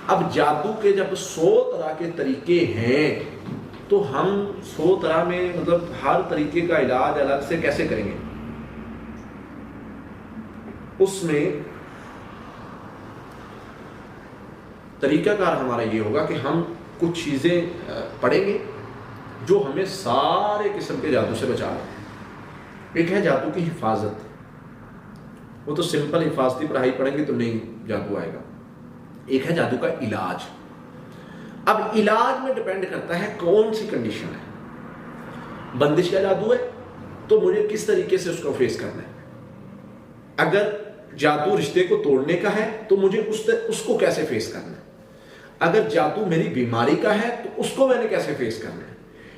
اب جادو کے جب 100 طرح کے طریقے ہیں تو ہم 100 طرح میں مطلب ہر طریقے کا علاج الگ سے کیسے کریں گے؟ اس میں طریقہ کار ہمارا یہ ہوگا کہ ہم کچھ چیزیں پڑھیں گے جو ہمیں سارے قسم کے جادو سے بچا رہے ہیں۔ ایک ہے جادو کی حفاظت، وہ تو سمپل حفاظتی پڑھائی پڑھیں گے تو نہیں جادو آئے گا۔ ایک ہے جادو کا علاج۔ اب علاج میں ڈیپینڈ کرتا ہے کون سی کنڈیشن ہے۔ بندش کا جادو ہے تو مجھے کس طریقے سے اس کو فیس کرنا ہے۔ اگر جادو رشتے کو توڑنے کا ہے تو مجھے اس کو کیسے فیس کرنا ہے۔ اگر جادو میری بیماری کا ہے تو اس کو میں نے کیسے فیس کرنا ہے۔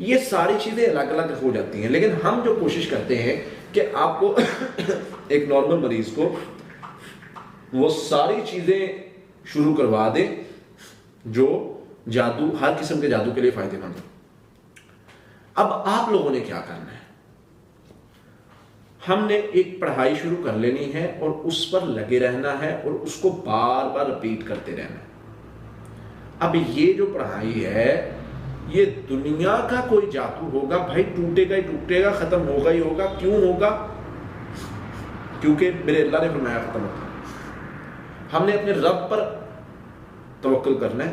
یہ ساری چیزیں الگ الگ ہو جاتی ہیں، لیکن ہم جو کوشش کرتے ہیں کہ آپ کو ایک نارمل مریض کو وہ ساری چیزیں شروع کروا دیں جو جادو، ہر قسم کے جادو کے لیے فائدے مند ہو۔ اب آپ لوگوں نے کیا کرنا ہے؟ ہم نے ایک پڑھائی شروع کر لینی ہے اور اس پر لگے رہنا ہے اور اس کو بار بار ریپیٹ کرتے رہنا ہے۔ اب یہ جو پڑھائی ہے یہ دنیا کا کوئی جادو ہوگا بھائی، ٹوٹے گا ہی ٹوٹے گا، ختم ہوگا ہی ہوگا۔ کیوں ہوگا؟ کیونکہ میرے اللہ نے فرمایا ختم ہوگا۔ ہم نے اپنے رب پر توکل کرنا ہے۔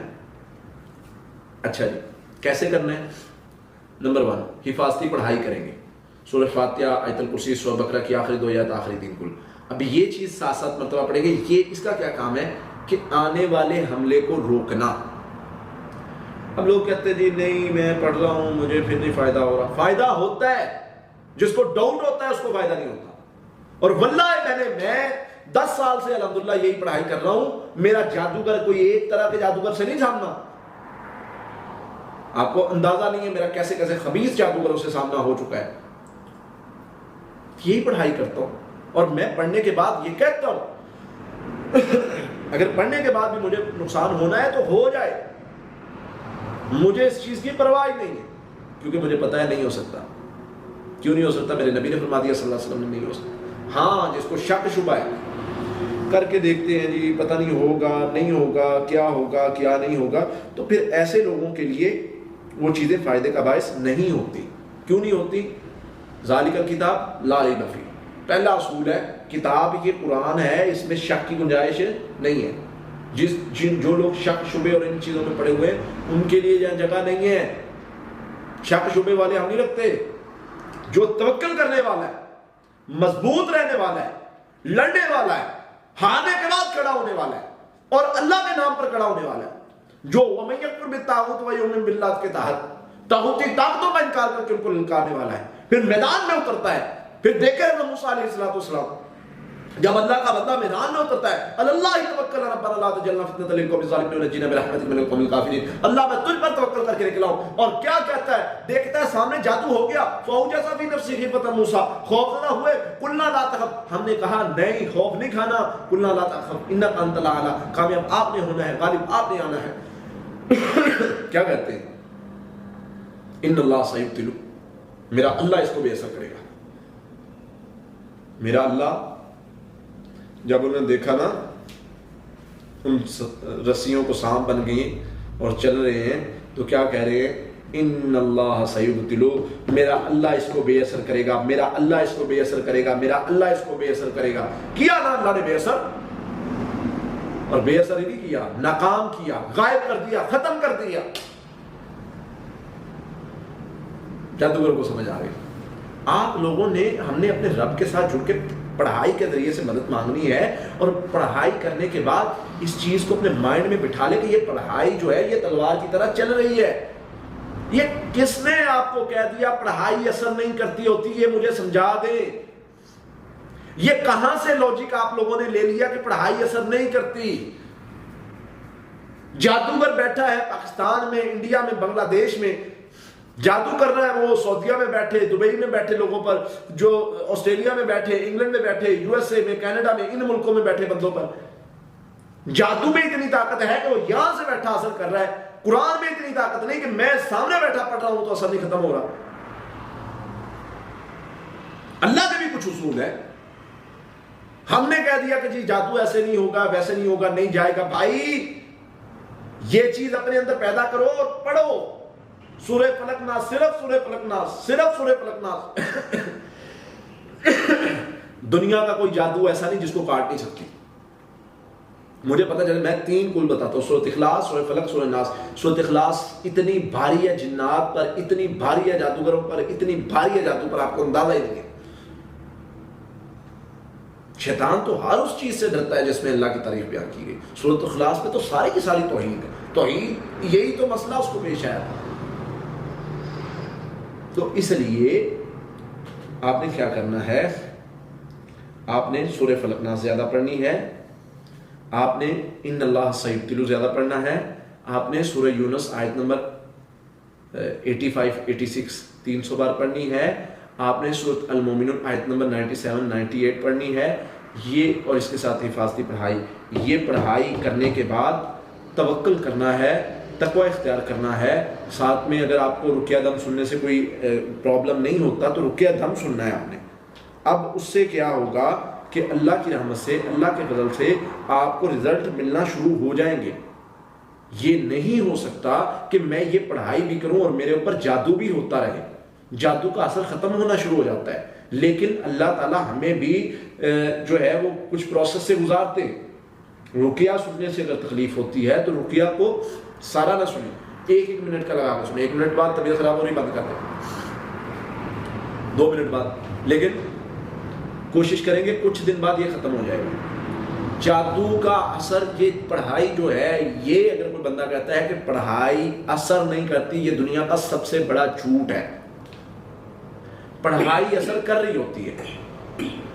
اچھا جی، کیسے کرنا ہے؟ نمبر 1، حفاظتی پڑھائی کریں گے، سورہ فاتحہ، آیت الکرسی، سورہ بقرہ کی آخری 2 آیات، آخری 3 کل۔ اب یہ چیز 7 مرتبہ پڑھیں گے۔ یہ اس کا کیا کام ہے کہ آنے والے حملے کو روکنا۔ اب لوگ کہتے ہیں جی نہیں میں پڑھ رہا ہوں مجھے پھر نہیں فائدہ ہو رہا۔ فائدہ ہوتا ہے، جس کو ڈاؤٹ ہوتا ہے اس کو فائدہ نہیں ہوتا۔ اور واللہ میں 10 سال سے الحمدللہ یہی پڑھائی کر رہا ہوں، میرا جادوگر کوئی ایک طرح کے جادوگر سے نہیں سامنا۔ آپ کو اندازہ نہیں ہے میرا کیسے کیسے خبیث جادوگروں سے سامنا ہو چکا ہے۔ یہی پڑھائی کرتا ہوں اور میں پڑھنے کے بعد یہ کہتا ہوں اگر پڑھنے کے بعد بھی مجھے نقصان ہونا ہے تو ہو جائے، مجھے اس چیز کی پرواہ نہیں ہے، کیونکہ مجھے پتا ہے نہیں ہو سکتا۔ کیوں نہیں ہو سکتا؟ میرے نبی نے فرما دیا صلی اللہ علیہ وسلم نے نہیں ہو سکتا۔ ہاں جس کو شک شبہ ہے کر کے دیکھتے ہیں جی پتہ نہیں ہوگا نہیں ہوگا، کیا ہوگا کیا نہیں ہوگا، تو پھر ایسے لوگوں کے لیے وہ چیزیں فائدے کا باعث نہیں ہوتی۔ کیوں نہیں ہوتی؟ ذالک الکتاب لا ریب فیہ، پہلا اصول ہے کتاب یہ قرآن ہے، اس میں شک کی گنجائش نہیں ہے۔ جو لوگ شک شبے اور ان چیزوں میں پڑے ہوئے ہیں ان کے لیے یہاں جگہ نہیں ہے۔ شک شبے والے ہم نہیں رکھتے۔ جو توکل کرنے والا ہے، مضبوط رہنے والا ہے، لڑنے والا ہے، ہارنے کے بعد کھڑا ہونے والا ہے اور اللہ کے نام پر کھڑا ہونے والا ہے، جو وَمَن يَكْفُرْ بِالطَّاغُوتِ وَيُؤْمِن بِاللَّهِ کے تحت طاغوتی طاقتوں کا انکار کر کے ان کو للکارنے والا ہے، پھر میدان میں اترتا ہے۔ پھر دیکھیں حضرت موسیٰ علیہ السلام جب اللہ کا بندہ میدان میں اترتا ہے، اللہ توکل ربنا لا تجعلنا فتنة للقوم الظالمین ونجنا برحمتک من القوم الکافرین، اللہ میں تجھ پر توکل کر کے نکلا ہوں۔ اور کیا کہتا ہے؟ دیکھتا ہے سامنے جادو ہو گیا، فَأَوْجَسَ فِي نَفْسِهِ خِیفَةَ مُوسَىٰ، خوفزدہ ہوئے، قُلْنَا لَا تَخَفْ، ہم نے کہا نہیں خوف نہیں کھانا، قُلْنَا لَا تَخَفْ إِنَّكَ أَنْتَ الْأَعْلَىٰ، کامیاب آپ نے ہونا ہے، غالب آپ نے آنا ہے۔ کیا کہتے ہیں؟ ان اللہ سیبتلو، میرا اللہ اس کو بے اثر کرے گا۔ میرا اللہ جب انہوں نے دیکھا نا ان رسیوں کو سانپ بن گئی اور چل رہے ہیں تو کیا کہہ رہے ہیں؟ ان اللہ سیبتلو، میرا اللہ اس کو بے اثر کرے گا، میرا اللہ اس کو بے اثر کرے گا، میرا اللہ اس کو بے اثر کرے گا۔ کیا نا اللہ نے بے اثر، اور بے اثر ہی نہیں کیا، ناکام کیا، غائب کر دیا، ختم کر دیا۔ جادوگر کو سمجھ آ گئی۔ آپ لوگوں نے، ہم نے اپنے رب کے ساتھ جڑ کے پڑھائی کے ذریعے سے مدد مانگنی ہے، اور پڑھائی کرنے کے بعد اس چیز کو اپنے مائنڈ میں بٹھا لے کہ یہ پڑھائی جو ہے یہ تلوار کی طرح چل رہی ہے۔ یہ کس نے آپ کو کہہ دیا پڑھائی اثر نہیں کرتی ہوتی؟ یہ مجھے سمجھا دیں، یہ کہاں سے لوجک آپ لوگوں نے لے لیا کہ پڑھائی اثر نہیں کرتی؟ جادوگر بیٹھا ہے پاکستان میں، انڈیا میں، بنگلہ دیش میں، جادو کر رہا ہے وہ سعودیہ میں بیٹھے، دبئی میں بیٹھے لوگوں پر، جو آسٹریلیا میں بیٹھے، انگلینڈ میں بیٹھے، یو ایس اے میں، کینیڈا میں، ان ملکوں میں بیٹھے بندوں پر جادو میں اتنی طاقت ہے کہ وہ یہاں سے بیٹھا اثر کر رہا ہے۔ قرآن میں اتنی طاقت نہیں کہ میں سامنے بیٹھا پڑھ رہا ہوں تو اثر نہیں ختم ہو رہا۔ اللہ کے بھی کچھ اصول ہے۔ ہم نے کہہ دیا کہ جی جادو ایسے نہیں ہوگا ویسے نہیں ہوگا، نہیں جائے گا۔ بھائی یہ چیز اپنے اندر پیدا کرو اور پڑھو سورہ فلق ناس، صرف سورہ فلق ناس، صرف سورہ فلق ناس۔ دنیا کا کوئی جادو ایسا نہیں جس کو کاٹ نہیں سکتی۔ مجھے پتہ چلے، میں 3 کل بتاتا ہوں، سورۃ اخلاص، سورہ فلق، سورہ ناس۔ سورۃ اخلاص اتنی بھاری ہے جنات پر، اتنی بھاری ہے جادوگروں پر، اتنی بھاری ہے جادو پر، آپ کو اندازہ ہی نہیں ہے۔ شیطان تو ہر اس چیز سے ڈرتا ہے جس میں اللہ کی تعریف بیان کی گئی۔ سورۃ اخلاص میں تو ساری کی ساری توحید ہے، توحید یہی تو مسئلہ اس کو پیش آیا تھا۔ تو اس لیے آپ نے کیا کرنا ہے، آپ نے سورہ فلق ناس زیادہ پڑھنی ہے، آپ نے ان اللہ سیبتلو زیادہ پڑھنا ہے، آپ نے سورہ یونس آیت نمبر 85 86 300 بار پڑھنی ہے، آپ نے سورۃ المومنون آیت نمبر 97 98 پڑھنی ہے۔ یہ اور اس کے ساتھ حفاظتی پڑھائی، یہ پڑھائی کرنے کے بعد توکل کرنا ہے، تقوی اختیار کرنا ہے۔ ساتھ میں اگر آپ کو رقیہ دم سننے سے کوئی پرابلم نہیں ہوتا تو رقیہ دم سننا ہے آپ نے۔ اب اس سے کیا ہوگا کہ اللہ کی رحمت سے، اللہ کے فضل سے آپ کو رزلٹ ملنا شروع ہو جائیں گے۔ یہ نہیں ہو سکتا کہ میں یہ پڑھائی بھی کروں اور میرے اوپر جادو بھی ہوتا رہے، جادو کا اثر ختم ہونا شروع ہو جاتا ہے۔ لیکن اللہ تعالیٰ ہمیں بھی جو ہے وہ کچھ پروسیس سے گزارتے ہیں۔ رقیہ سننے سے اگر تکلیف ہوتی ہے تو رقیہ کو سارا نہ سنیں، 1 منٹ کا لگا کے سنیں، 1 منٹ بعد طبیعت خراب ہو رہی بند کر دیں، 2 منٹ بعد، لیکن کوشش کریں گے کچھ دن بعد یہ ختم ہو جائے گا۔ جادو کا اثر، یہ پڑھائی جو ہے، یہ اگر کوئی بندہ کہتا ہے کہ پڑھائی اثر نہیں کرتی، یہ دنیا کا سب سے بڑا جھوٹ ہے۔ پڑھائی اثر کر رہی ہوتی ہے۔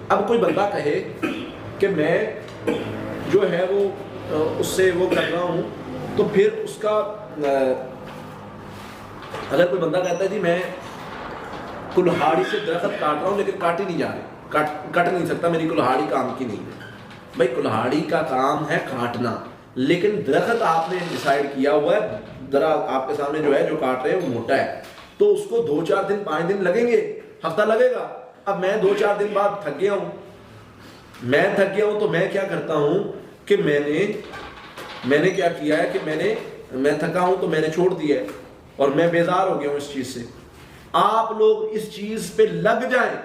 اب کوئی بندہ کہے کہ میں جو ہے وہ اس سے وہ کر رہا ہوں، تو پھر اس کا اگر کوئی بندہ کہتا ہے جی میں کلہاڑی سے درخت کاٹ رہا ہوں لیکن کاٹ ہی نہیں جا رہے، کٹ نہیں سکتا، میری کلہاڑی کام کی نہیں ہے۔ بھائی کلہاڑی کا کام ہے کاٹنا، لیکن درخت آپ نے ڈیسائیڈ کیا ہوا ہے، ذرا آپ کے سامنے جو ہے جو کاٹ رہے ہیں وہ موٹا ہے، تو اس کو 2-4 دن 5 دن لگیں گے، ہفتہ لگے گا۔ اب میں 2-4 دن بعد تھک گیا ہوں، تو میں کیا کرتا ہوں کہ میں نے کیا کیا ہے کہ میں تھکا ہوں تو میں نے چھوڑ دیا ہے اور میں بیزار ہو گیا ہوں اس چیز سے۔ آپ لوگ اس چیز پہ لگ جائیں،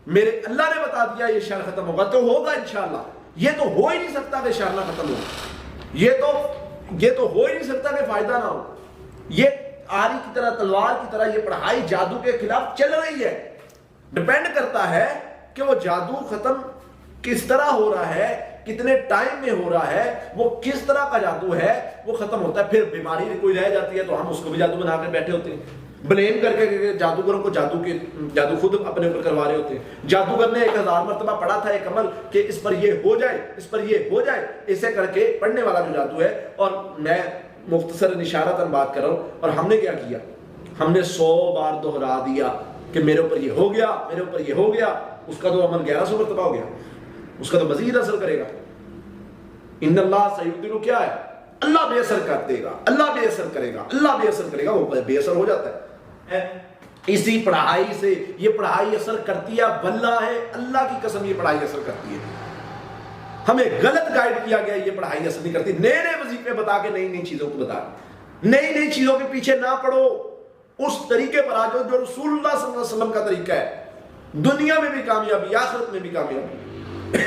میرے اللہ نے بتا دیا یہ شر ختم ہوگا تو ہوگا انشاءاللہ۔ یہ تو ہو ہی نہیں سکتا کہ شر نہ ختم ہو، یہ تو ہو ہی نہیں سکتا کہ فائدہ نہ ہو۔ یہ آری کی طرح، تلوار کی طرح یہ پڑھائی جادو کے خلاف چل رہی ہے۔ ڈیپینڈ کرتا ہے کہ وہ جادو ختم کس طرح ہو رہا ہے، کتنے ٹائم میں ہو رہا ہے، وہ کس طرح کا جادو ہے، وہ ختم ہوتا ہے۔ پھر بیماری کوئی رہ جاتی ہے تو ہم اس کو بھی جادو بنا کر بیٹھے ہوتے ہیں، بلیم کر کے جادوگروں کو جادو خود اپنے اوپر کروا رہے ہوتے ہیں۔ جادوگر نے 1000 مرتبہ پڑھا تھا ایک عمل کہ اس پر یہ ہو جائے، اس پر یہ ہو جائے، اسے کر کے پڑھنے والا جو جادو ہے۔ اور میں مختصر اشارتاً بات کر رہا ہوں، اور ہم نے کیا کیا، ہم نے 100 بار دہرا دیا کہ میرے اوپر یہ ہو گیا، میرے اوپر یہ ہو گیا۔ اس کا تو عمل 1100 مرتبہ ہو گیا، اس کا تو مزید اثر کرے گا۔ ان اللہ سیبتلو کیا ہے، اللہ بے اثر کر دے گا، اللہ بے اثر کرے گا، اللہ بے اثر کرے گا، وہ بے اثر ہو جاتا ہے۔ اسی پڑھائی سے، یہ پڑھائی اثر کرتی ہے، واللہ ہے اللہ کی قسم یہ پڑھائی اثر کرتی ہے۔ ہمیں غلط گائیڈ کیا گیا، یہ پڑھائی اثر نہیں کرتی۔ نئے نئے وظیفے بتا کے نئی نئی چیزوں کو بتا، نئی چیزوں کے پیچھے نہ پڑو، اس طریقے پر آ جاؤ جو رسول اللہ صلی اللہ علیہ وسلم کا طریقہ ہے، دنیا میں بھی کامیابی، آخرت میں بھی کامیابی۔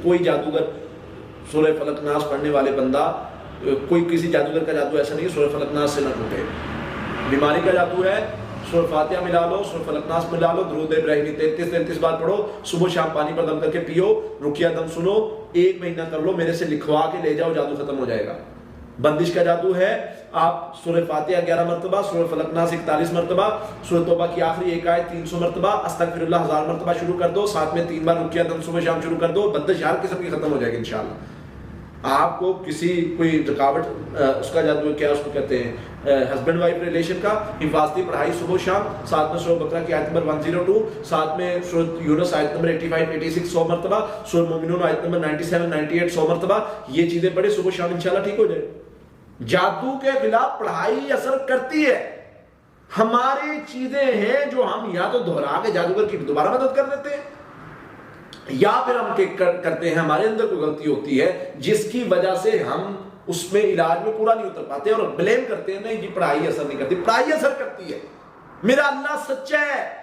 کوئی جادوگر سورہ فلق ناس پڑھنے والے بندہ، کوئی کسی جادوگر کا جادو ایسا نہیں سورہ فلق ناس سے نہ ٹوٹے۔ بیماری کا جادو ہے، سورہ فاتحہ ملا لو، سورہ فلق ناس ملا لو، درود ابراہیمی 33 بار پڑھو، صبح شام پانی پر دم کر کے پیو، رقیہ دم سنو، 1 مہینہ کر لو، میرے سے لکھوا کے لے جاؤ، جادو ختم ہو جائے گا۔ بندش کا جادو ہے، آپ سورہ فاتحہ 11 مرتبہ، سورہ فلق ناس 41 مرتبہ، سورہ توبہ کی آخری ایک آیت 300 مرتبہ، استغفر اللہ 1000 مرتبہ شروع کر دو، ساتھ میں 3 بار رقیہ دم صبح شام شروع کر دو، بندش ہر قسم کی ختم ہو جائے گی انشاءاللہ۔ آپ کو کوئی رکاوٹ، اس کا جادو کیا اس کو کہتے ہیں، ہسبینڈ وائف ریلیشن کا، حفاظتی پڑھائی صبح شام، ساتھ میں سورہ بقرہ کی آیت نمبر 102، ساتھ میں سورہ یونس آیت نمبر 85 86 100 مرتبہ، سورہ مومنون آیت نمبر 97 98 100 مرتبہ، یہ چیزیں پڑھے صبح شام، انشاءاللہ ٹھیک ہو جائے۔ جادو کے خلاف پڑھائی اثر کرتی ہے۔ ہماری چیزیں ہیں جو ہم یا تو دہرا کے جادوگر کی دوبارہ مدد کر دیتے ہیں، یا پھر ہم کرتے ہیں، ہمارے اندر کوئی غلطی ہوتی ہے جس کی وجہ سے ہم اس میں علاج میں پورا نہیں اتر پاتے اور بلیم کرتے ہیں نہیں جی پڑھائی اثر نہیں کرتی. پڑھائی اثر کرتی ہے. میرا اللہ سچا ہے.